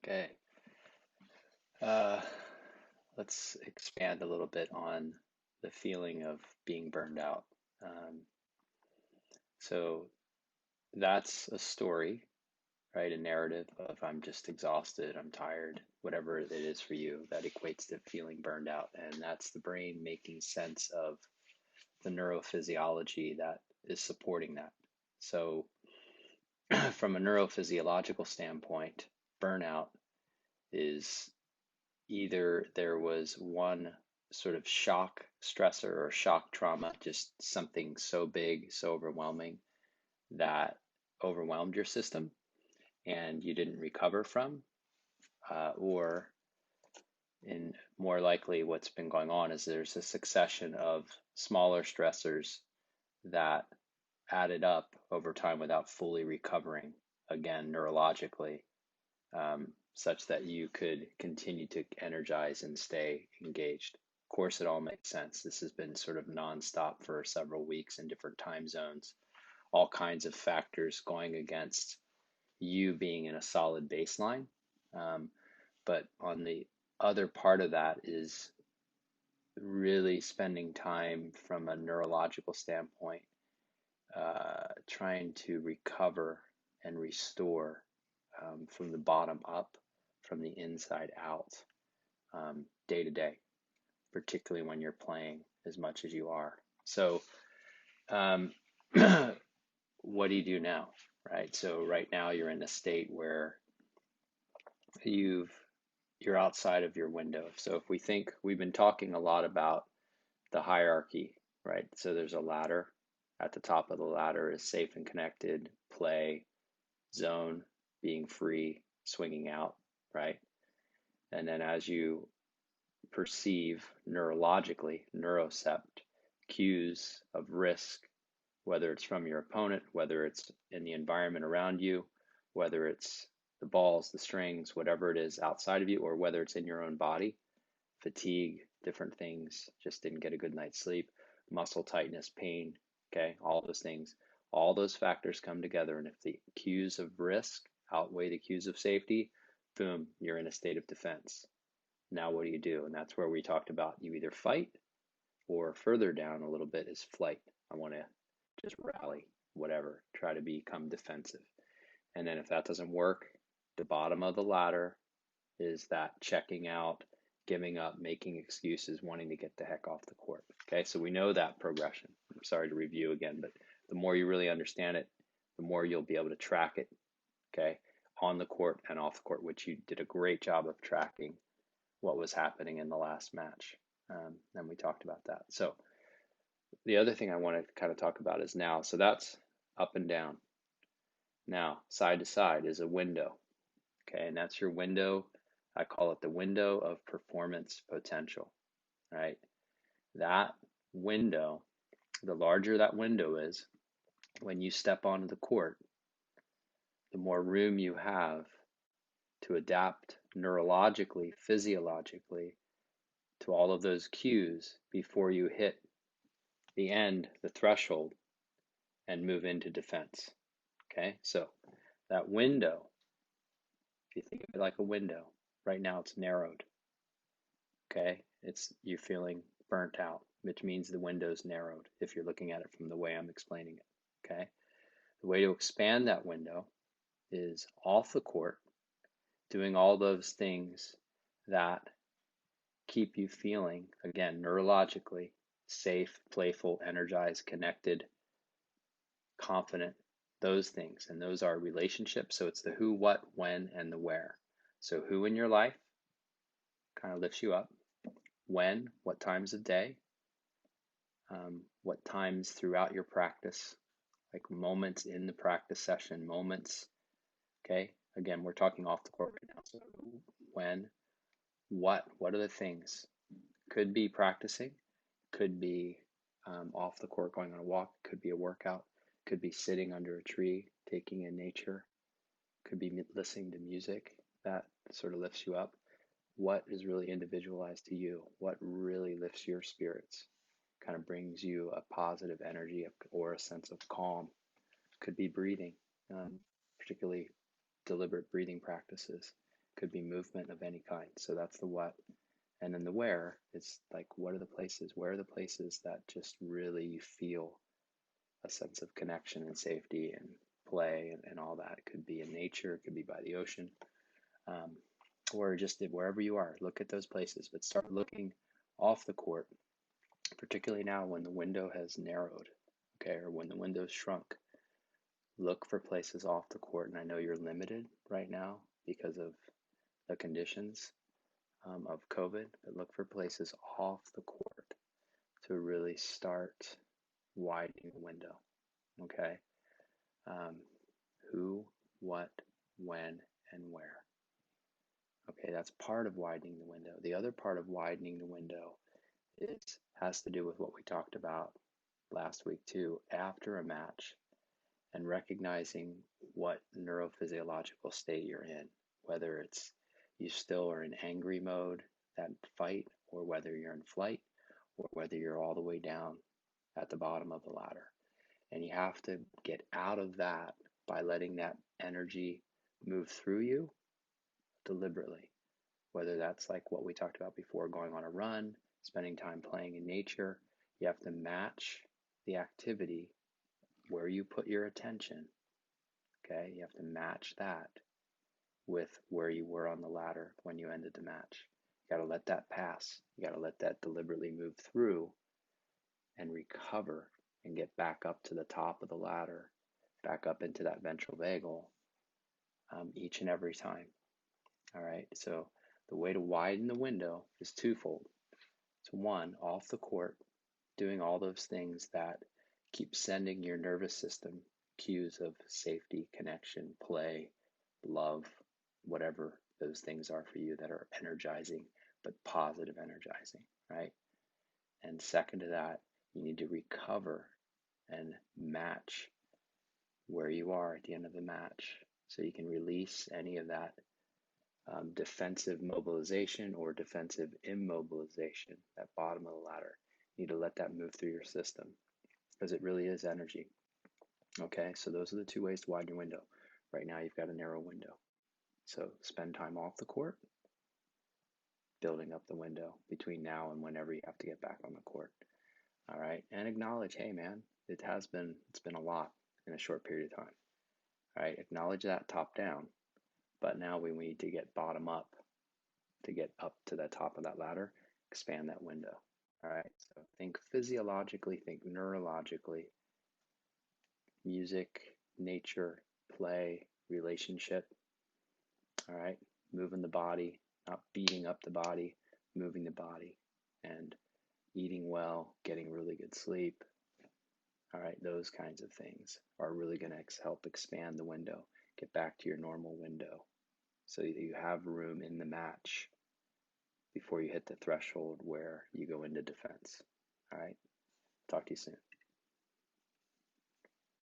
Okay. Uh, let's expand a little bit on the feeling of being burned out. Um, so that's a story, right? A narrative of I'm just exhausted, I'm tired, whatever it is for you that equates to feeling burned out. And that's the brain making sense of the neurophysiology that is supporting that. So, from a neurophysiological standpoint, burnout is either there was one sort of shock stressor or shock trauma, just something so big, so overwhelming that overwhelmed your system and you didn't recover from, or in more likely what's been going on is there's a succession of smaller stressors that added up over time without fully recovering, again, neurologically, such that you could continue to energize and stay engaged. Of course, it all makes sense. This has been sort of nonstop for several weeks in different time zones, all kinds of factors going against you being in a solid baseline. Um, but on the other part of that is really spending time from a neurological standpoint, trying to recover and restore from the bottom up, from the inside out, day to day, particularly when you're playing as much as you are. So, um, what do you do now? Right. So right now you're in a state where you've you're outside of your window. So if we think we've been talking a lot about the hierarchy, right? So there's a ladder. At the top of the ladder is safe and connected, play, zone, being free, swinging out, right? And then as you perceive neurologically, neurocept, cues of risk, whether it's from your opponent, whether it's in the environment around you, whether it's the balls, the strings, whatever it is outside of you, or whether it's in your own body, fatigue, different things, just didn't get a good night's sleep, muscle tightness, pain, okay, all those things, all those factors come together. And if the cues of risk outweigh the cues of safety, boom, you're in a state of defense. Now, what do you do? And that's where we talked about you either fight or further down a little bit is flight. I want to just rally, whatever, try to become defensive. And then if that doesn't work, the bottom of the ladder is that checking out, giving up, making excuses, wanting to get the heck off the court. Okay, so we know that progression. I'm sorry to review again, but the more you really understand it, the more you'll be able to track it, okay, on the court and off the court, which you did a great job of tracking what was happening in the last match. And we talked about that. So the other thing I want to kind of talk about is now. So that's up and down. Now, side to side is a window. Okay, and that's your window. I call it the window of performance potential, right? That window, the larger that window is, when you step onto the court, the more room you have to adapt neurologically, physiologically to all of those cues before you hit the end, the threshold, and move into defense. Okay, so that window, if you think of it like a window, right now it's narrowed. Okay, it's you're feeling burnt out, which means the window's narrowed if you're looking at it from the way I'm explaining it. Okay, the way to expand that window is off the court, doing all those things that keep you feeling, again, neurologically safe, playful, energized, connected, confident, those things. And those are relationships. So it's the who, what, when, and the where. So who in your life kind of lifts you up. When, what times of day, what times throughout your practice, like moments in the practice session, moments. Okay. Again, we're talking off the court right now. So when, what are the things? Could be practicing, could be off the court going on a walk, could be a workout, could be sitting under a tree, taking in nature, could be listening to music that sort of lifts you up. What is really individualized to you? What really lifts your spirits? Kind of brings you a positive energy or a sense of calm. Could be breathing, particularly deliberate breathing practices. Could be movement of any kind. So that's the what. And then the where is like, what are the places? Where are the places that just really you feel a sense of connection and safety and play and all that? It could be in nature, it could be by the ocean, um, or just wherever you are. Look at those places, but start looking off the court, particularly now when the window has narrowed, okay, or when the window's shrunk. Look for places off the court, and I know you're limited right now because of the conditions of COVID, but look for places off the court to really start widening the window, okay? Um, who, what, when, and where. Okay, that's part of widening the window. The other part of widening the window has to do with what we talked about last week too, after a match, and recognizing what neurophysiological state you're in, whether it's you still are in angry mode, that fight, or whether you're in flight, or whether you're all the way down at the bottom of the ladder. And you have to get out of that by letting that energy move through you deliberately, whether that's like what we talked about before, going on a run, spending time playing in nature. You have to match the activity where you put your attention. Okay, you have to match that with where you were on the ladder when you ended the match. You got to let that pass. You got to let that deliberately move through and recover and get back up to the top of the ladder, back up into that ventral vagal each and every time. All right, so the way to widen the window is twofold. So one, off the court, doing all those things that keep sending your nervous system cues of safety, connection, play, love, whatever those things are for you that are energizing, but positive energizing, right? And second to that, you need to recover and match where you are at the end of the match so you can release any of that defensive mobilization or defensive immobilization, that bottom of the ladder. You need to let that move through your system because it really is energy. Okay, so those are the two ways to widen your window. Right now, you've got a narrow window. So spend time off the court, building up the window between now and whenever you have to get back on the court. All right, and acknowledge, hey man, it's been a lot in a short period of time. All right, acknowledge that top down, but now we need to get bottom up to get up to the top of that ladder, expand that window. All right, so think physiologically, think neurologically, music, nature, play, relationship. All right, moving the body, not beating up the body, moving the body, and eating well, getting really good sleep. All right, those kinds of things are really going to help expand the window, get back to your normal window so that you have room in the match before you hit the threshold where you go into defense. All right, talk to you soon.